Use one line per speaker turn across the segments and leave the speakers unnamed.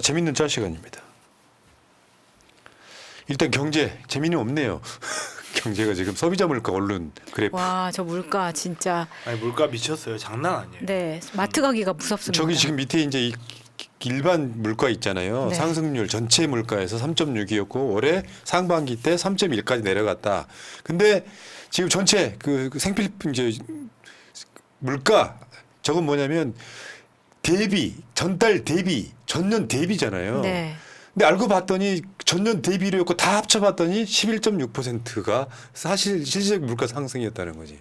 재밌는 짤 시간입니다. 일단 경제 재미는 없네요. 경제가 지금 소비자 물가 오른 그래프.
와, 저 물가 진짜.
아니 물가 미쳤어요. 장난 아니에요.
네, 마트 가기가 무섭습니다.
저기 지금 밑에 이제 일반 물가 있잖아요.
네.
상승률 전체 물가에서 3.6이었고 올해 상반기 때 3.1까지 내려갔다. 근데 지금 전체 그 생필품 이제 물가 저건 뭐냐면 대비 전달 대비 전년 대비잖아요.
네.
근데 알고 봤더니 전년 대비료였고 다 합쳐봤더니 11.6%가 사실 실질 물가 상승이었다는 거지.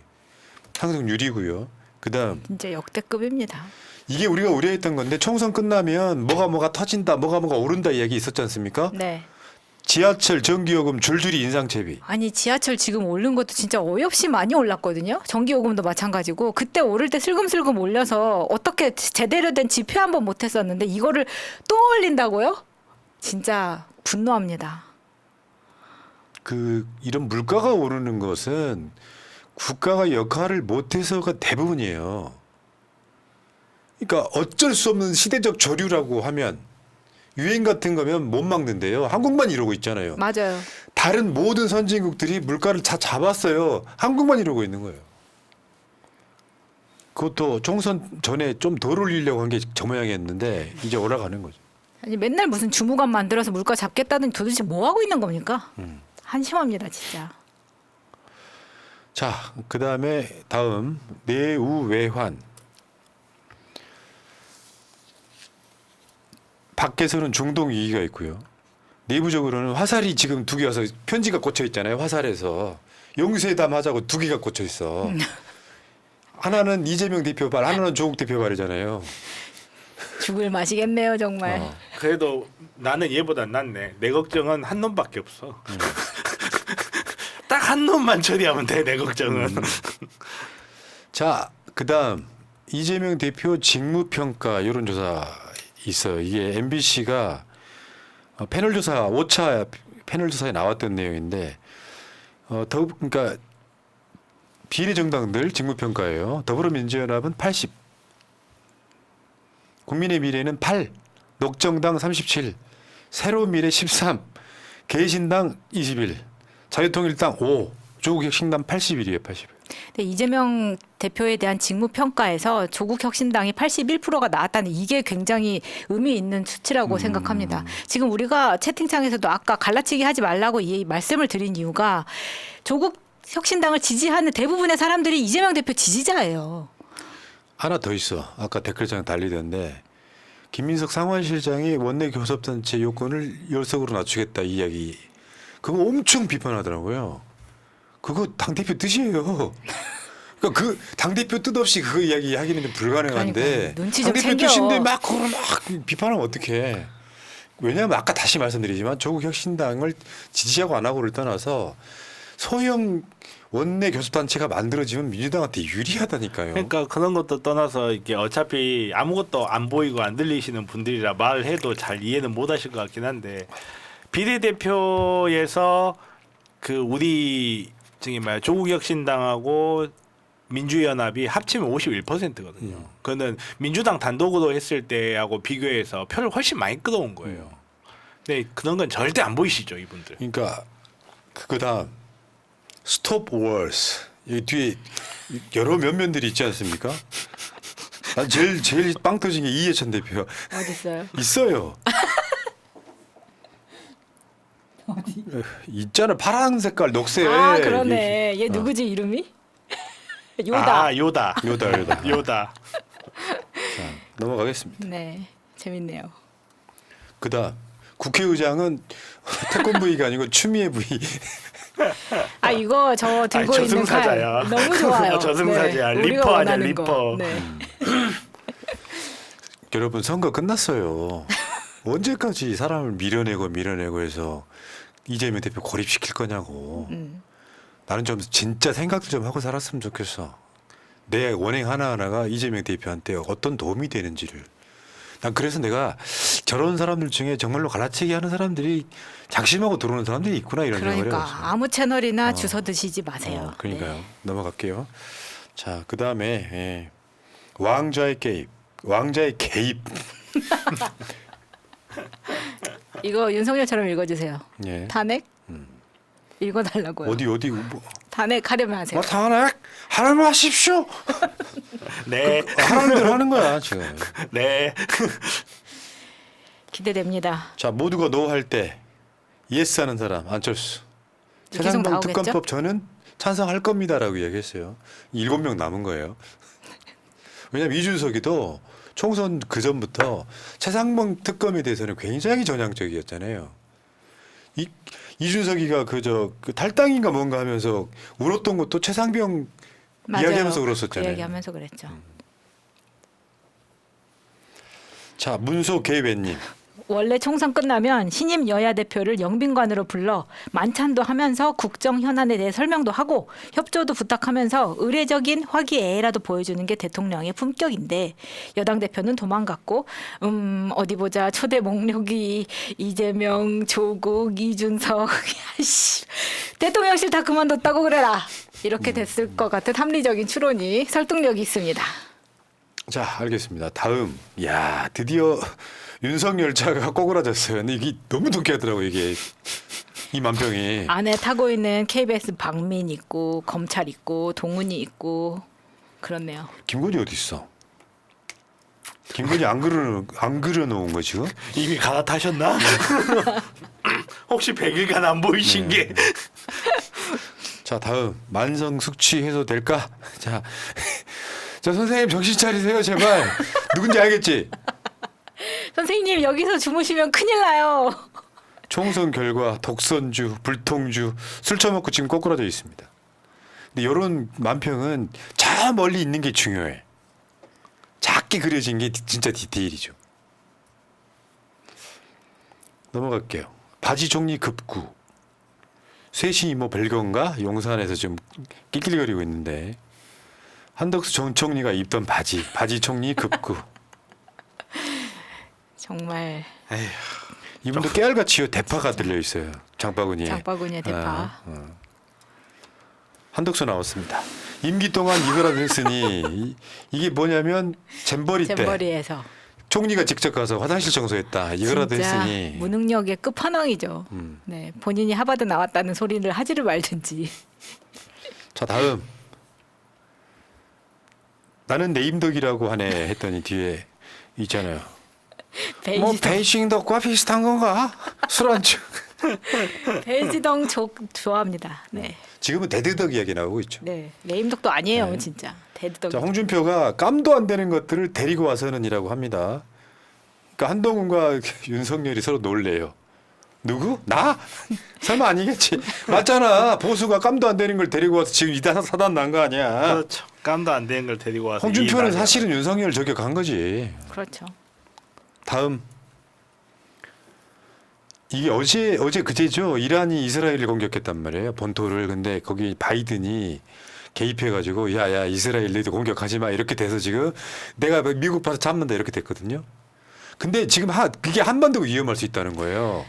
상승률이고요. 그다음
진짜 역대급입니다.
이게 우리가 우려했던 건데 총선 끝나면 뭐가 터진다, 뭐가 오른다 이야기 있었지 않습니까?
네.
지하철 전기요금 줄줄이 인상채비.
아니 지하철 지금 오른 것도 진짜 어이없이 많이 올랐거든요. 전기요금도 마찬가지고 그때 오를 때 슬금슬금 올려서 어떻게 제대로 된 지표 한번 못했었는데 이거를 또 올린다고요? 진짜 분노합니다.
그 이런 물가가 오르는 것은 국가가 역할을 못해서가 대부분이에요. 그러니까 어쩔 수 없는 시대적 조류라고 하면 유행 같은 거면 못 막는데요. 한국만 이러고 있잖아요.
맞아요.
다른 모든 선진국들이 물가를 다 잡았어요. 한국만 이러고 있는 거예요. 그것도 총선 전에 좀 덜 올리려고 한 게 저 모양이었는데 이제 올라가는 거죠.
아니 맨날 무슨 주무관 만들어서 물가 잡겠다는 도대체 뭐 하고 있는 겁니까? 한심합니다 진짜.
자, 그다음에 다음 내우외환. 밖에서는 중동 위기가 있고요. 내부적으로는 화살이 지금 두 개 와서 편지가 꽂혀 있잖아요. 화살에서 용세담 하자고 두 개가 꽂혀 있어. 하나는 이재명 대표 발, 하나는 조국 대표 발이잖아요.
죽을 맛이겠네요 정말.
그래도 나는 얘보단 낫네. 내 걱정은 한 놈밖에 없어. 딱 한 놈만 처리하면 돼. 내 걱정은.
자, 그다음 이재명 대표 직무평가 여론조사 있어요. 이게 MBC가 패널 조사 5차 패널 조사에 나왔던 내용인데 그러니까 비례정당들 직무평가예요. 더불어민주연합은 80, 국민의 미래는 8, 녹정당 37, 새로운 미래 13, 개신당 21, 자유통일당 5, 조국혁신당 81이에요. 81.
근데 이재명 대표에 대한 직무평가에서 조국혁신당이 81%가 나왔다는 이게 굉장히 의미 있는 수치라고 생각합니다. 지금 우리가 채팅창에서도 아까 갈라치기 하지 말라고 이 말씀을 드린 이유가 조국혁신당을 지지하는 대부분의 사람들이 이재명 대표 지지자예요.
하나 더 있어. 아까 댓글창 달리던데 김민석 상원실장이 원내 교섭단체 요건을 열석으로 낮추겠다 이 이야기. 그거 엄청 비판하더라고요. 그거 당대표 뜻이에요. 그러니까 그 당대표 뜻 없이 그 이야기 하기는 불가능한데
그러니까요. 눈치 좀
당대표
챙겨.
뜻인데 막 그걸 막 비판하면 어떡해. 왜냐하면 아까 다시 말씀드리지만 조국혁신당을 지지하고 안 하고를 떠나서 소형 원내 교섭단체가 만들어지면 민주당한테 유리하다니까요.
그러니까 그런 것도 떠나서 이게 어차피 아무것도 안 보이고 안 들리시는 분들이라 말해도 잘 이해는 못 하실 것 같긴 한데 비례대표에서 그 우리 저기 뭐야 조국혁신당하고 민주연합이 합치면 51%거든요. 그거는 민주당 단독으로 했을 때하고 비교해서 표를 훨씬 많이 끌어온 거예요. 근데 그런 건 절대 안 보이시죠, 이분들.
그러니까 그다음 스톱 월스 여기 뒤에 여러 면면들이 있지 않습니까? 난 제일 빵 터진 게 이해찬 대표
어디 있어요?
있어요.
어디?
있잖아 파란 색깔 녹색.
아 그러네. 얘 누구지 이름이? 요다.
아, 요다.
요다.
요다.
자, 넘어가겠습니다.
네, 재밌네요.
그다음 국회의장은 태권브이가 아니고 추미애 부위.
아 이거 저 들고
아니,
있는 칼
저승사자야.
너무 좋아요.
저승사자야.
우리가
리퍼 아니야,
원하는
리퍼.
거. 네.
여러분 선거 끝났어요. 언제까지 사람을 밀어내고 해서 이재명 대표 고립시킬 거냐고. 나는 좀 진짜 생각도 좀 하고 살았으면 좋겠어. 내 원행 하나하나가 이재명 대표한테 어떤 도움이 되는지를. 난 그래서 내가 저런 사람들 중에 정말로 갈라치기 하는 사람들이 작심하고 들어오는 사람들이 있구나 이런 생각을
그러니까
해봤어요.
아무 채널이나 주워 드시지 마세요.
그러니까요.
네.
넘어갈게요. 자, 그 다음에 왕자의 개입.
이거 윤석열처럼 읽어주세요.
예.
탄핵? 읽어달라고요.
어디 뭐.
탄핵 하려면 하세요.
탄핵 하라면 하십시오.
네.
하라는 대로 하는 거야 지금.
네.
기대됩니다.
자 모두가 노 할 때 예스 하는 사람 안철수.
계속
최상병
나오겠죠?
특검법 저는 찬성할 겁니다라고 이야기했어요. 7명 남은 거예요. 왜냐하면 이준석이도 총선 그 전부터 최상병 특검에 대해서는 굉장히 전향적이었잖아요. 이준석이가 그 탈당인가 뭔가 하면서 울었던 것도 최상병
맞아요.
이야기하면서
그
울었었잖아요.
이야기하면서 그랬죠.
자 문소 개배님.
원래 총선 끝나면 신임 여야 대표를 영빈관으로 불러 만찬도 하면서 국정 현안에 대해 설명도 하고 협조도 부탁하면서 의례적인 화기애애라도 보여주는 게 대통령의 품격인데 여당 대표는 도망갔고 어디 보자 초대 목록이 이재명, 조국, 이준석 야씨 대통령실 다 그만뒀다고 그래라 이렇게 됐을 것 같은 합리적인 추론이 설득력이 있습니다.
자 알겠습니다. 다음 야 드디어 윤석열차가 꼬그라졌어요. 근데 이게 너무 통쾌하더라고 이게 이 만평이.
안에 타고 있는 KBS 박민 있고 검찰 있고 동훈이 있고 그렇네요.
김건희 어디 있어? 김건희 안 그려놓은 거 지금?
이미 갈아타셨나? 혹시 100일간 안 보이신 게?
자 다음 만성 숙취 해소될까? 자 선생님 정신 차리세요 제발. 누군지 알겠지?
선생님 여기서 주무시면 큰일 나요.
총선 결과 독선주, 불통주, 술 처먹고 지금 꼬꾸라져 있습니다. 근데 이런 만평은 저 멀리 있는 게 중요해. 작게 그려진 게 진짜 디테일이죠. 넘어갈게요. 바지 종리 급구. 셋이 뭐 별건가? 용산에서 좀 낄낄거리고 있는데 한덕수 전 총리가 입던 바지 총리 급구.
정말
에휴.
이분도 깨알같이요 대파가 들려 있어요. 장바구니에.
장바구니에 대파.
한덕수 나왔습니다. 임기 동안 이거라도 했으니 이게 뭐냐면 잼버리 때
잼버리에서
총리가 직접 가서 화장실 청소했다. 이거라도
진짜
했으니
무능력의 끝판왕이죠. 네, 본인이 하버드 나왔다는 소리를 하지를 말든지.
자 다음 나는 내임덕이라고 하네 했더니 뒤에 있잖아요. 뭐
베이지동,
베이징덕과 비슷한 건가? 술안주.
베이지동 좋아합니다. 네,
지금은 대드덕 이야기 나오고 있죠.
네, 레임덕도 아니에요,
네.
진짜 대드덕.
자, 홍준표가 깜도 안 되는 것들을 데리고 와서는이라고 합니다. 그러니까 한동훈과 윤석열이 서로 놀래요. 누구? 나? 설마 아니겠지. 맞잖아. 보수가 깜도 안 되는 걸 데리고 와서 지금 이단 사단 난 거 아니야.
그렇죠. 깜도 안 되는 걸 데리고 와서
홍준표는
이
사실은 윤석열 저격한 거지.
그렇죠.
다음 이게 어제 그제죠. 이란이 이스라엘을 공격했단 말이에요. 본토를. 근데 거기 바이든이 개입해가지고 야야 이스라엘 너희도 공격하지 마 이렇게 돼서 지금 내가 미국 봐서 잡는다 이렇게 됐거든요. 근데 지금 그게 한반도가 위험할 수 있다는 거예요.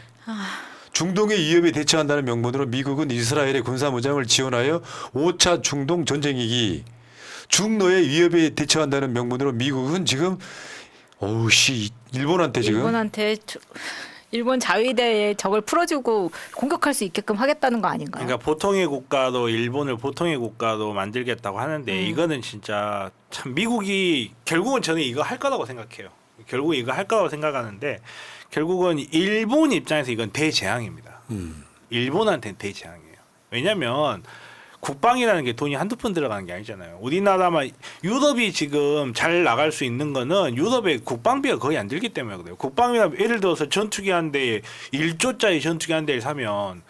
중동의 위협에 대처한다는 명분으로 미국은 이스라엘의 군사무장을 지원하여 5차 중동 전쟁이기 중노의 위협에 대처한다는 명분으로 미국은 지금 일본한테 지금
일본 자위대에 적을 풀어주고 공격할 수 있게끔 하겠다는 거 아닌가요?
그러니까 보통의 국가도 일본을 보통의 국가도 만들겠다고 하는데 이거는 진짜 참 미국이 결국은 저는 이거 할 거라고 생각해요. 결국 이거 할 거라고 생각하는데 결국은 일본 입장에서 이건 대재앙입니다. 일본한테는 대재앙이에요. 왜냐하면 국방이라는 게 돈이 한두 푼 들어가는 게 아니잖아요. 우리나라만 유럽이 지금 잘 나갈 수 있는 거는 유럽의 국방비가 거의 안 들기 때문에 그래요. 국방비가 예를 들어서 전투기 한 대에 1조짜리 전투기 한 대를 사면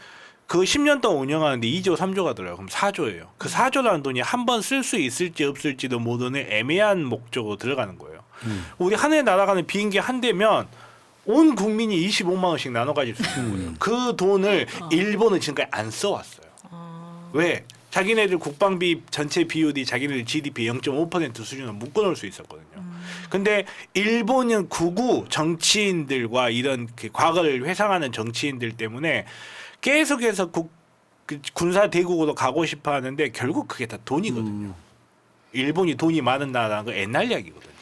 그 10년 동안 운영하는데 2조 3조가 들어요. 그럼 4조예요. 그 4조라는 돈이 한 번 쓸 수 있을지 없을지도 모르는 애매한 목적으로 들어가는 거예요. 우리 하늘에 날아가는 비행기 한 대면 온 국민이 25만 원씩 나눠 가질 수 있는 거예요. 그 돈을 일본은 지금까지 안 써왔어요. 왜? 자기네들 국방비 전체 비율이 자기네들 GDP 0.5% 수준으로 묶어놓을 수 있었거든요. 근데 일본은 극우 정치인들과 이런 그 과거를 회상하는 정치인들 때문에 계속해서 군사 대국으로 가고 싶어 하는데 결국 그게 다 돈이거든요. 일본이 돈이 많은 나라라는 거 옛날 이야기거든요.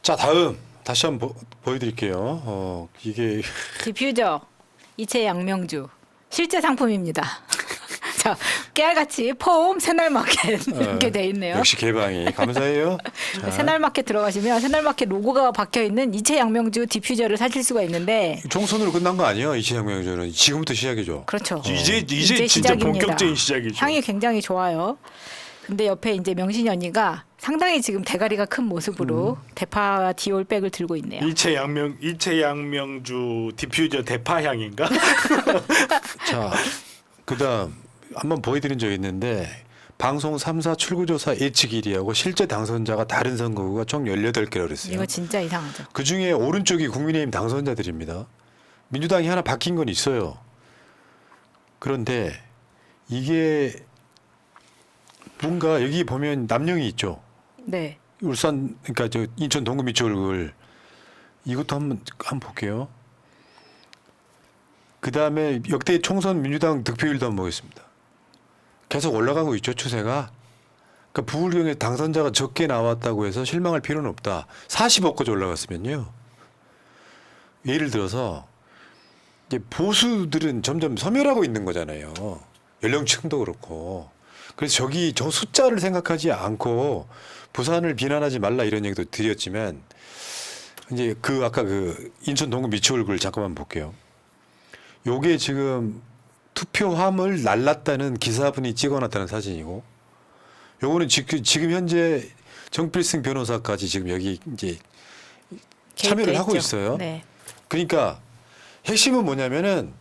자 다음 다시 한번 보여드릴게요. 이게
디퓨저. 이채 양명주 실제 상품입니다. 자, 깨알같이 폼 새날마켓 이렇게 돼 있네요.
역시 개방이 감사해요. 자,
새날마켓 들어가시면 새날마켓 로고가 박혀 있는 이채 양명주 디퓨저를 사실 수가 있는데
총선으로 끝난 거 아니에요? 이채양명주는 지금부터 시작이죠.
그렇죠.
이제 진짜
시작입니다.
본격적인 시작이죠.
향이 굉장히 좋아요. 근데 옆에 이제 명신이 언니가 상당히 지금 대가리가 큰 모습으로 대파 디올백을 들고 있네요.
이채 양명주 디퓨저 대파향인가?
자, 그다음 한번 보여드린 적이 있는데 방송 3사 출구조사 예측 1위하고 실제 당선자가 다른 선거구가 총 18개라고 그랬어요.
이거 진짜 이상하죠.
그중에 오른쪽이 국민의힘 당선자들입니다. 민주당이 하나 바뀐 건 있어요. 그런데 이게 뭔가 여기 보면 남영이 있죠.
네.
울산 그러니까 저 인천 동구 미추홀굴 이것도 한번 볼게요. 그다음에 역대 총선 민주당 득표율도 한번 보겠습니다. 계속 올라가고 있죠, 추세가. 그러니까 부울경에 당선자가 적게 나왔다고 해서 실망할 필요는 없다. 45까지 올라갔으면요. 예를 들어서 이제 보수들은 점점 소멸하고 있는 거잖아요. 연령층도 그렇고. 그래서 저 숫자를 생각하지 않고 부산을 비난하지 말라 이런 얘기도 드렸지만 이제 아까 인천 동구 미추홀굴 잠깐만 볼게요. 요게 지금 투표함을 날랐다는 기사분이 찍어놨다는 사진이고, 요거는 지금 현재 정필승 변호사까지 지금 여기 이제 참여를 하고 있어요.
네.
그러니까 핵심은 뭐냐면은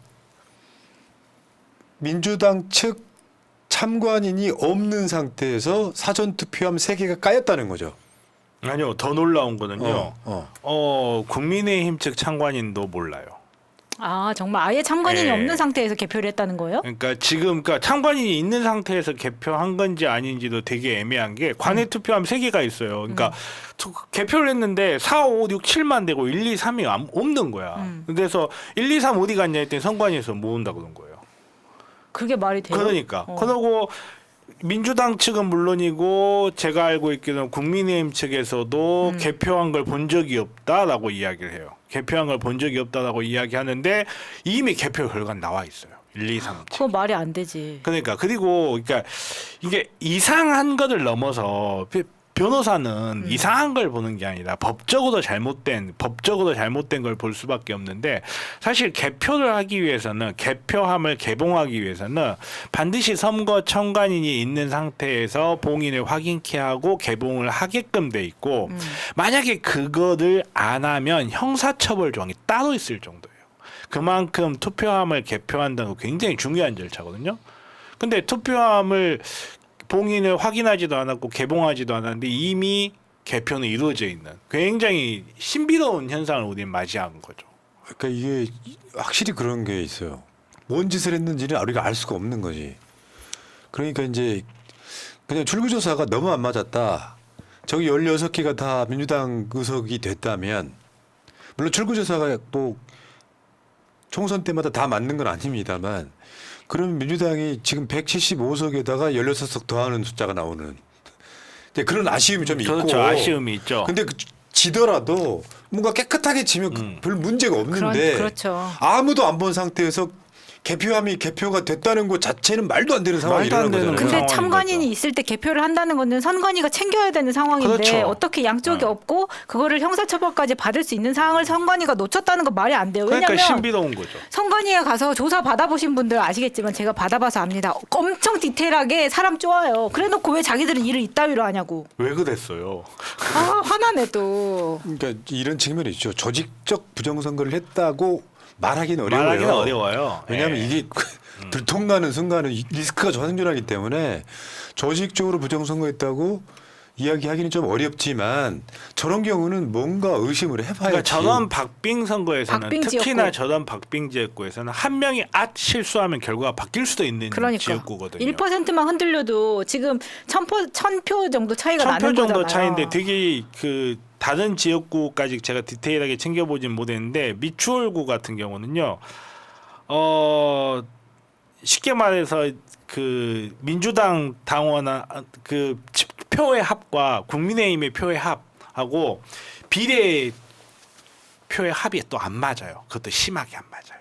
민주당 측 참관인이 없는 상태에서 사전 투표함 3개가 까였다는 거죠.
아니요, 더 놀라운 거는요. 국민의힘 측 참관인도 몰라요.
아, 정말 아예 참관인이
예.
없는 상태에서 개표를 했다는 거예요?
그러니까 참관인이 있는 상태에서 개표한 건지 아닌지도 되게 애매한 게 관외 투표함 3개가 있어요. 그러니까 개표를 했는데 4, 5, 6, 7만 되고 1, 2, 3이 없는 거야. 그래서 1, 2, 3 어디 갔냐 했더니 선관위에서 모은다 그런 거예요.
그게 말이 돼요?
그러니까. 그러고 민주당 측은 물론이고 제가 알고 있기로는 국민의힘 측에서도 개표한 걸 본 적이 없다라고 이야기를 해요. 개표한 걸 본 적이 없다라고 이야기하는데 이미 개표 결과는 나와 있어요. 1, 2, 3.
그거 말이 안 되지.
그러니까 이게 이상한 것을 넘어서 변호사는 이상한 걸 보는 게 아니라 법적으로 잘못된 걸 볼 수밖에 없는데, 사실 개표를 하기 위해서는 개표함을 개봉하기 위해서는 반드시 선거 청관인이 있는 상태에서 봉인을 확인케 하고 개봉을 하게끔 돼 있고, 만약에 그거를 안 하면 형사처벌 조항이 따로 있을 정도예요. 그만큼 투표함을 개표한다는 거 굉장히 중요한 절차거든요. 근데 투표함을 봉인을 확인하지도 않았고 개봉하지도 않았는데 이미 개표는 이루어져 있는 굉장히 신비로운 현상을 우리는 맞이한 거죠.
그러니까 이게 확실히 그런 게 있어요. 뭔 짓을 했는지는 우리가 알 수가 없는 거지. 그러니까 이제 그냥 출구조사가 너무 안 맞았다. 저기 16개가 다 민주당 의석이 됐다면, 물론 출구조사가 뭐 총선 때마다 다 맞는 건 아닙니다만, 그럼 민주당이 지금 175석에다가 16석 더하는 숫자가 나오는 그런 아쉬움이 좀 있고.
그렇죠. 아쉬움이 있죠.
근데 지더라도 뭔가 깨끗하게 지면 별 문제가 없는데
그렇죠.
아무도 안 본 상태에서 개표가 됐다는 것 자체는 말도 안 되는 상황이
말도 안
일어난
되는
거잖아요.
근데
상황인
참관인이
거죠.
있을 때 개표를 한다는 거는 선관위가 챙겨야 되는 상황인데
그렇죠.
어떻게 양쪽이 없고 그거를 형사처벌까지 받을 수 있는 상황을 선관위가 놓쳤다는 건 말이 안 돼요.
그러니까
왜냐하면
신비로운 거죠.
선관위에 가서 조사 받아보신 분들 아시겠지만 제가 받아봐서 압니다. 엄청 디테일하게 사람 쪼아요. 그래놓고 왜 자기들은 일을 이따위로 하냐고.
왜 그랬어요?
아 화나네 또.
그러니까 이런 측면이 있죠. 조직적 부정선거를 했다고 말하기는 어려워요.
말하기는 어려워요.
왜냐하면
예.
이게 들통나는 순간은 리스크가 저생존하기 때문에 조직적으로 부정선거했다고 이야기하기는 좀 어렵지만 저런 경우는 뭔가 의심을 해봐야지.
그러니까 저런 박빙 선거에서는
박빙
특히나
지역구.
저런 박빙 지역구에서는 한 명이 실수하면 결과가 바뀔 수도 있는
그러니까
지역구거든요.
1%만 흔들려도 지금 1000표 정도 차이가
1000표
나는
정도
거잖아요.
차이인데 되게 다른 지역구까지 제가 디테일하게 챙겨보진 못했는데 미추홀구 같은 경우는요. 쉽게 말해서 민주당 당원 표의 합과 국민의힘의 표의 합하고 비례 표의 합이 또 안 맞아요. 그것도 심하게 안 맞아요.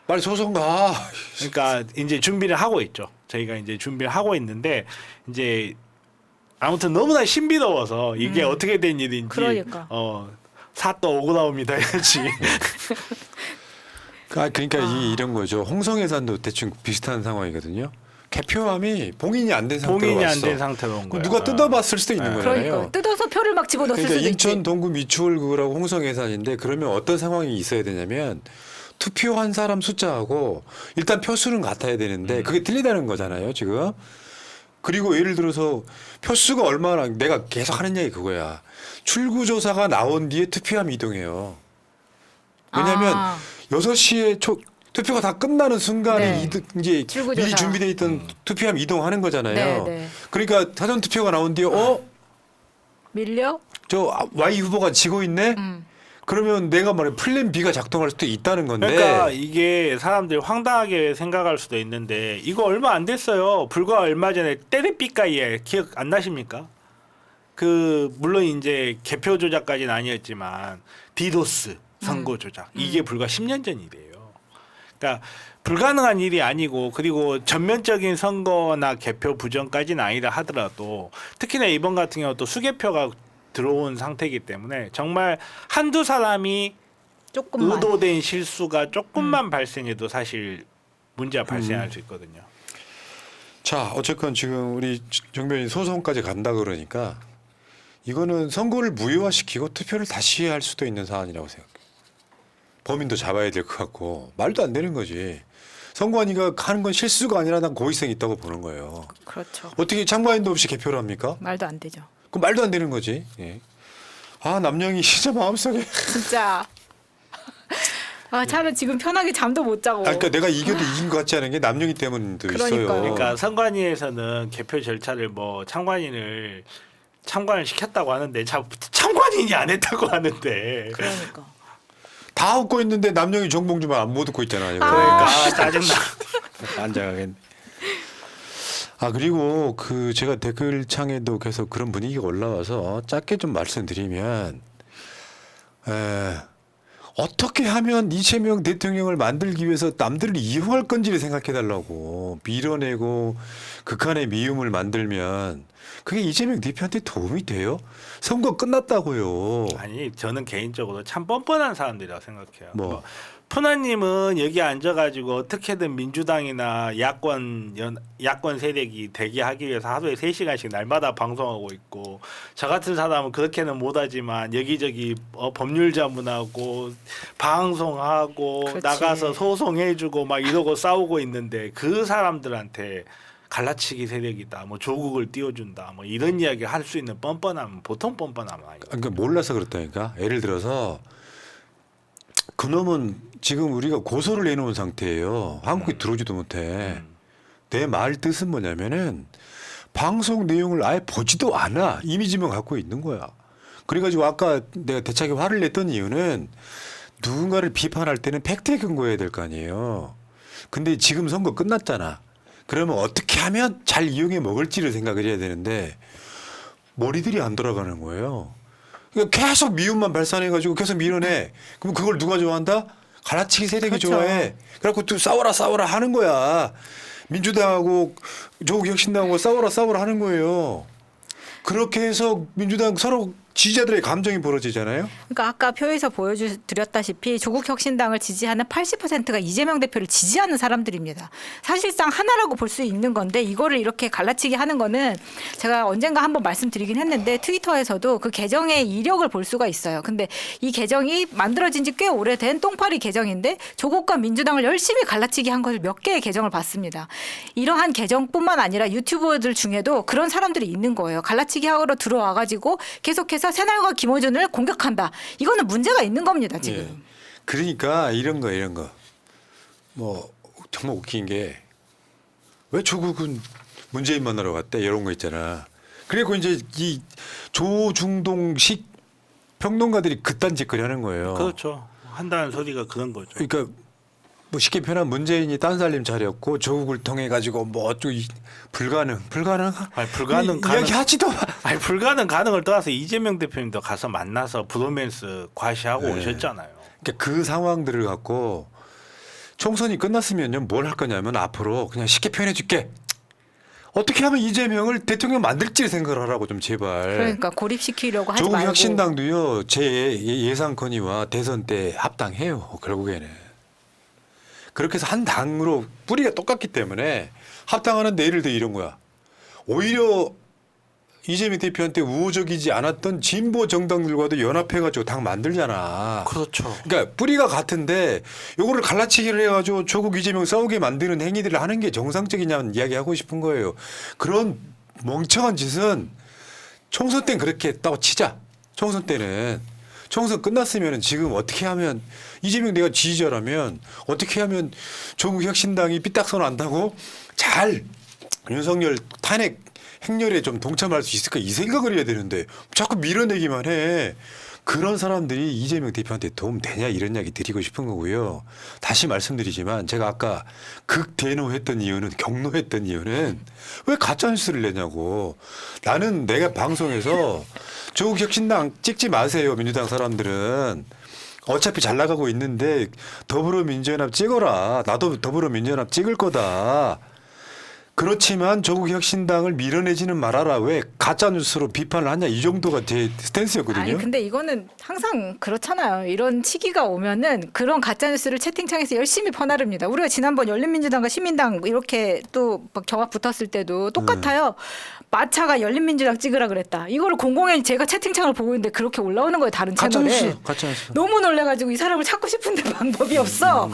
빨리 소송 가.
그러니까 이제 준비를 하고 있죠. 저희가 이제 준비를 하고 있는데 이제 아무튼 너무나 신비로워서 이게 어떻게 된 일인지
그러니까.
사또 오고 나옵니다. 이렇지.
그러니까 이런 거죠. 홍성해산도 대충 비슷한 상황이거든요. 개표함이 봉인이 안 된 상태로
봉인이 안
왔어.
된 상태로 온 거예요.
누가 뜯어봤을 수도 있는 거잖아요.
그러니까 뜯어서 표를 막 집어넣었을
그러니까
수도
인천
있지.
동구 미추홀 그거라고 홍성해산인데 그러면 어떤 상황이 있어야 되냐면 투표한 사람 숫자하고 일단 표수는 같아야 되는데 그게 틀리다는 거잖아요 지금. 그리고 예를 들어서 표수가 얼마나 내가 계속 하는 얘기 그거야. 출구조사가 나온 뒤에 투표함 이동해요. 왜냐하면
아.
6시에 투표가 다 끝나는 순간에
네.
이제
출구조사.
미리 준비되어 있던 투표함 이동하는 거잖아요.
네, 네.
그러니까 사전 투표가 나온 뒤에
밀려?
저 Y 후보가 지고 있네. 그러면 내가 말해 플랜 B가 작동할 수도 있다는 건데.
그러니까 이게 사람들이 황당하게 생각할 수도 있는데 이거 얼마 안 됐어요. 불과 얼마 전에 때리삐까이에 기억 안 나십니까? 그 물론 이제 개표 조작까지는 아니었지만 디도스 선거 조작 이게 불과 10년 전 일이에요. 그러니까 불가능한 일이 아니고 그리고 전면적인 선거나 개표 부정까지는 아니라 하더라도 특히나 이번 같은 경우 또 수개표가 들어온 상태이기 때문에 정말 한두 사람이
조금만.
의도된 실수가 조금만 발생해도 사실 문제가 발생할 수 있거든요.
자, 어쨌건 지금 우리 정변이 소송까지 간다 그러니까 이거는 선거를 무효화시키고 투표를 다시 할 수도 있는 사안이라고 생각해요. 범인도 잡아야 될 것 같고 말도 안 되는 거지. 선관위가 하는 건 실수가 아니라 난 고의성이 있다고 보는 거예요.
그렇죠.
어떻게 참관인도 없이 개표를 합니까?
말도 안 되죠.
그 말도 안 되는 거지. 예. 아 남영이 진짜 마음속에.
진짜. 아, 차는 지금 편하게 잠도 못 자고.
그러니까 내가 이겨도 이긴 것 같지 않은 게 남영이 때문도
그러니까요.
있어요.
그러니까 선관위에서는 개표 절차를 뭐 참관인을 참관을 시켰다고 하는데 참관인이 안 했다고 하는데
그러니까.
다 웃고 있는데 남영이 정봉주만 못 웃고 있잖아요.
그러니까 짜증나.
안장하겠네. 아 그리고 그 제가 댓글창에도 계속 그런 분위기가 올라와서 짧게 좀 말씀드리면 어떻게 하면 이재명 대통령을 만들기 위해서 남들을 이용할 건지를 생각해 달라고 밀어내고 극한의 미움을 만들면 그게 이재명 대표한테 도움이 돼요? 선거 끝났다고요.
아니 저는 개인적으로 참 뻔뻔한 사람들이라고 생각해요.
뭐?
푸나님은 여기 앉아가지고 어떻게든 민주당이나 야권 세력이 대기하기 위해서 하루에 3시간씩 날마다 방송하고 있고 저 같은 사람은 그렇게는 못하지만 여기저기 법률 자문하고 방송하고
그렇지.
나가서 소송해주고 막 이러고 싸우고 있는데 그 사람들한테 갈라치기 세력이다, 뭐 조국을 띄워준다, 뭐 이런 이야기 할 수 있는 뻔뻔함은 보통 뻔뻔함은 아니고.
그러니까 몰라서 그렇다니까. 예를 들어서 그놈은 지금 우리가 고소를 내놓은 상태예요. 한국에 들어오지도 못해. 내 말 뜻은 뭐냐면은 방송 내용을 아예 보지도 않아. 이미지만 갖고 있는 거야. 그래가지고 아까 내가 대차게 화를 냈던 이유는 누군가를 비판할 때는 팩트에 근거해야 될 거 아니에요. 근데 지금 선거 끝났잖아. 그러면 어떻게 하면 잘 이용해 먹을지를 생각을 해야 되는데 머리들이 안 돌아가는 거예요. 그러니까 계속 미움만 발산해가지고 계속 밀어내. 그럼 그걸 누가 좋아한다? 갈라치기 세력이
그렇죠.
좋아해. 그래갖고 또 싸워라 하는 거야. 민주당하고 조국혁신당하고 싸워라 하는 거예요. 그렇게 해서 민주당 서로 지지자들의 감정이 벌어지잖아요.
그러니까 아까 표에서 보여드렸다시피 조국혁신당을 지지하는 80%가 이재명 대표를 지지하는 사람들입니다. 사실상 하나라고 볼 수 있는 건데 이거를 이렇게 갈라치기 하는 거는 제가 언젠가 한번 말씀드리긴 했는데 트위터에서도 그 계정의 이력을 볼 수가 있어요. 근데 이 계정이 만들어진 지 꽤 오래된 똥파리 계정인데 조국과 민주당을 열심히 갈라치기 한 것을 몇 개의 계정을 봤습니다. 이러한 계정뿐만 아니라 유튜버들 중에도 그런 사람들이 있는 거예요. 갈라치기 하러 들어와가지고 계속해서 새날과 김어준을 공격한다. 이거는 문제가 있는 겁니다, 지금.
예. 그러니까 이런 거. 뭐 정말 웃긴 게 왜 조국은 문재인 만나러 갔대? 이런 거 있잖아. 그리고 이제 이 조중동식 평론가들이 그딴 짓거리 하는 거예요.
그렇죠. 한다는 소리가 그런 거죠.
그러니까 뭐 쉽게 표현하면 문재인이 딴 살림 차렸고 조국을 통해 가지고 뭐 어쩌고 불가능.
아니, 불가능
이야기 하지도 마.
아니 불가능 가능을 떠나서 이재명 대표님도 가서 만나서 브로맨스 과시하고
네.
오셨잖아요.
그러니까 그 상황들을 갖고 총선이 끝났으면요 뭘 할 거냐면 앞으로 그냥 쉽게 표현해 줄게. 어떻게 하면 이재명을 대통령 만들지 생각을 하라고 좀 제발.
그러니까 고립시키려고 하지
조국
말고.
혁신당도요 제 예상 건의와 대선 때 합당해요 결국에는. 그렇게 해서 한 당으로 뿌리가 똑같기 때문에 합당하는데 예를 들어 이런 거야. 오히려 이재명 대표한테 우호적이지 않았던 진보 정당들과도 연합해가지고 당 만들잖아.
그렇죠.
그러니까 뿌리가 같은데 요거를 갈라치기를 해가지고 조국 이재명 싸우게 만드는 행위들을 하는 게 정상적이냐는 이야기하고 싶은 거예요. 그런 멍청한 짓은 총선 때는 그렇게 했다고 치자. 총선 때는. 총선 끝났으면 지금 어떻게 하면 이재명 내가 지지자라면 어떻게 하면 조국 혁신당이 삐딱선 안다고 잘 윤석열 탄핵 행렬에 좀 동참할 수 있을까 이 생각을 해야 되는데 자꾸 밀어내기만 해. 그런 사람들이 이재명 대표한테 도움 되냐 이런 이야기 드리고 싶은 거고요. 다시 말씀드리지만 제가 아까 극대노했던 이유는 경노했던 이유는 왜 가짜뉴스를 내냐고. 나는 내가 방송에서 조국 혁신당 찍지 마세요. 민주당 사람들은. 어차피 잘 나가고 있는데 더불어민주연합 찍어라. 나도 더불어민주연합 찍을 거다. 그렇지만 조국 혁신당을 밀어내지는 말아라. 왜 가짜뉴스로 비판을 하냐. 이 정도가 제 스탠스였거든요.
아니 근데 이거는 항상 그렇잖아요. 이런 시기가 오면은 그런 가짜 뉴스를 채팅창에서 열심히 퍼나릅니다. 우리가 지난번 열린민주당과 시민당 이렇게 또 막 경합 붙었을 때도 똑같아요. 마차가 열린민주당 찍으라 그랬다. 이거를 공공연히 제가 채팅창을 보고 있는데 그렇게 올라오는 거예요. 다른 채널에.
가짜뉴스.
너무 놀래가지고 이 사람을 찾고 싶은데 방법이 없어.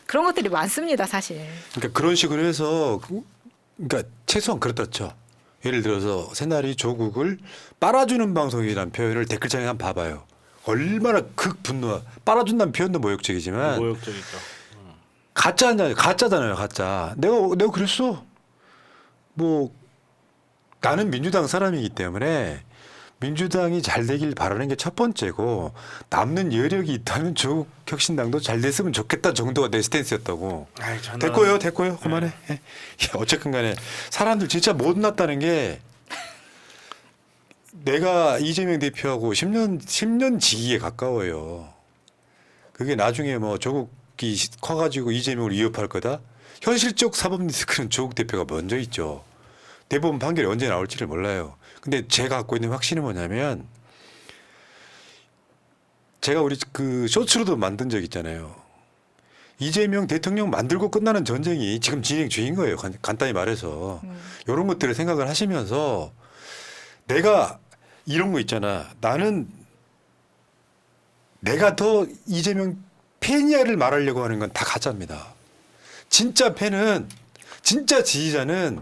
그런 것들이 많습니다, 사실.
그러니까 그런 식으로 해서 그러니까 최소한 그렇다 쳐. 예를 들어서 새날이 조국을 빨아주는 방송이라는 표현을 댓글창에 한번 봐봐요. 얼마나 극분노. 빨아준다는 표현도 모욕적이지만
모욕적이죠.
가짜잖아요, 가짜. 내가 그랬어. 뭐 나는 민주당 사람이기 때문에 민주당이 잘 되길 바라는 게 첫 번째고 남는 여력이 있다면 조국 혁신당도 잘 됐으면 좋겠다 정도가 내 스탠스였다고.
아이, 저는
됐고요. 그만해. 예. 어쨌든 간에 사람들 진짜 못났다는 게 내가 이재명 대표하고 10년 지기에 가까워요. 그게 나중에 뭐 조국이 커가지고 이재명을 위협할 거다. 현실적 사법 리스크는 조국 대표가 먼저 있죠. 대법원 판결이 언제 나올지를 몰라요. 근데 제가 갖고 있는 확신은 뭐냐면 제가 우리 그 쇼츠로도 만든 적 있잖아요. 이재명 대통령 만들고 끝나는 전쟁이 지금 진행 중인 거예요. 간단히 말해서. 이런 것들을 생각을 하시면서 내가 이런 거 있잖아. 나는 내가 더 이재명 팬이야를 말하려고 하는 건 다 가짜입니다. 진짜 팬은 진짜 지지자는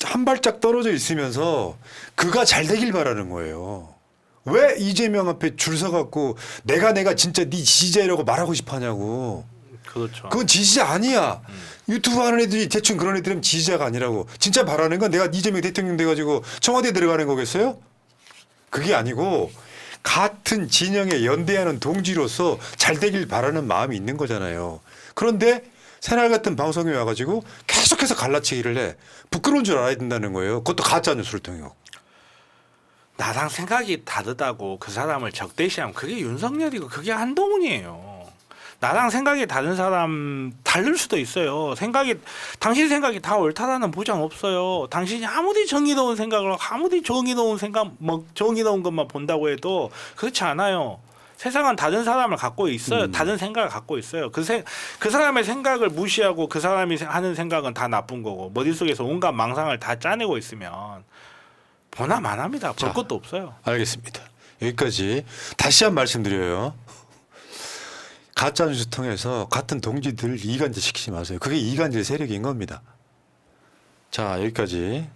한 발짝 떨어져 있으면서 그가 잘 되길 바라는 거예요. 왜 이재명 앞에 줄 서갖고 내가 진짜 네 지지자라고 말하고 싶어하냐고.
그렇죠.
그건 지지자 아니야. 유튜브 하는 애들이 대충 그런 애들은 지지자가 아니라고. 진짜 바라는 건 내가 이재명 대통령 돼가지고 청와대에 들어가는 거겠어요? 그게 아니고 같은 진영에 연대하는 동지로서 잘 되길 바라는 마음이 있는 거잖아요. 그런데 새날 같은 방송에 와가지고 계속해서 갈라치기를 해. 부끄러운 줄 알아야 된다는 거예요. 그것도 가짜 뉴스를 통해.
나랑 생각이 다르다고 그 사람을 적대시하면 그게 윤석열이고 그게 한동훈이에요. 나랑 생각이 다른 사람 다를 수도 있어요. 당신 생각이 다 옳다라는 보장 없어요. 당신이 아무리 정의로운 생각을 아무리 정의로운 것만 본다고 해도 그렇지 않아요. 세상은 다른 사람을 갖고 있어요. 다른 생각을 갖고 있어요. 그 사람의 생각을 무시하고 그 사람이 하는 생각은 다 나쁜 거고 머릿속에서 온갖 망상을 다 짜내고 있으면 보나마납니다. 볼 것도 없어요.
알겠습니다. 여기까지 다시 한 말씀드려요. 가짜뉴스 통해서 같은 동지들 이간질 시키지 마세요. 그게 이간질 세력인 겁니다. 자, 여기까지.